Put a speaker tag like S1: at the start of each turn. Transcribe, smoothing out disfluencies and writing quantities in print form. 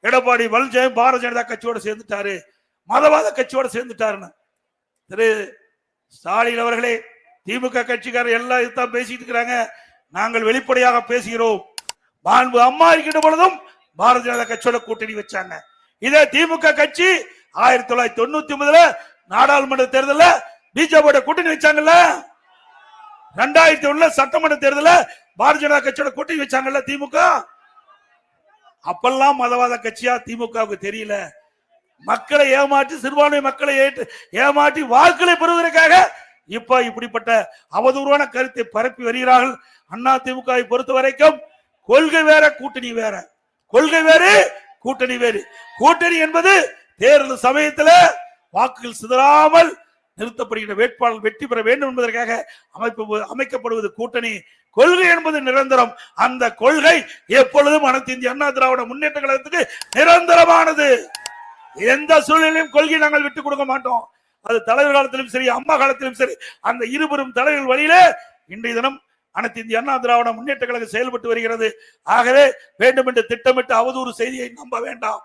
S1: எடப்பாடி பழனிசாமி பாரதிய ஜனதா கட்சியோட சேர்ந்துட்டாரு, மதவாத கட்சியோட சேர்ந்துட்டாருன்னு. திரு ஸ்டாலின் அவர்களே, திமுக கட்சிக்காரர் எல்லாம் இதுதான் பேசிட்டு இருக்கிறாங்க. நாங்கள் வெளிப்படையாக பேசுகிறோம். மாண்பு அம்மா இருக்கின்ற பொழுதும் பாரதிய ஜனதா கட்சியோட கூட்டணி வச்சாங்க. இதே திமுக கட்சி 1999 நாடாளுமன்ற தேர்தலில் பிஜேபி கூட்டணி வச்சாங்கல்ல. 2001 சட்டமன்ற தேர்தலில் பாரதிய ஜனதா கட்சியோட கூட்டணி வச்சாங்கல்ல திமுக. அப்பெல்லாம் மதவாத கட்சியா திமுகவுக்கு தெரியல. மக்களை ஏமாற்றி, சிறுபான்மை மக்களை ஏமாற்றி வாக்குகளை பெறுவதற்காக இப்ப இப்படிப்பட்ட அவதூறான கருத்தை பரப்பி வருகிறார்கள். அண்ணா திமுகவை பொறுத்த வரைக்கும் கொள்கை வேற, கூட்டணி வேற. கொள்கை வேறு, கூட்டணி வேறு. கூட்டணி என்பது தேர்தல் சமயத்தில் வாக்குகள் சிதறாமல் நிறுத்தப்படுகின்ற வேட்பாளர் வெற்றி பெற வேண்டும் என்பதற்காக அமைக்கப்படுவது கூட்டணி. கொள்கை என்பது நிரந்தரம். அந்த கொள்கை எப்பொழுதும் அனைத்து இந்திய அண்ணா திராவிட முன்னேற்ற கழகத்துக்கு நிரந்தரமானது. எந்த சூழ்நிலையும் கொள்கை நாங்கள் விட்டுக் கொடுக்க மாட்டோம். அது தலைவர் காலத்திலும் சரி, அம்மா காலத்திலும் சரி, அந்த இருவரும் தலைவர்கள் வழியிலே இன்றைய தினம் அனைத்து இந்திய அண்ணா திராவிட முன்னேற்ற கழகம் செயல்பட்டு வருகிறது. ஆகவே வேண்டும் என்று திட்டமிட்டு அவதூறு செய்தியை நம்ப வேண்டாம்.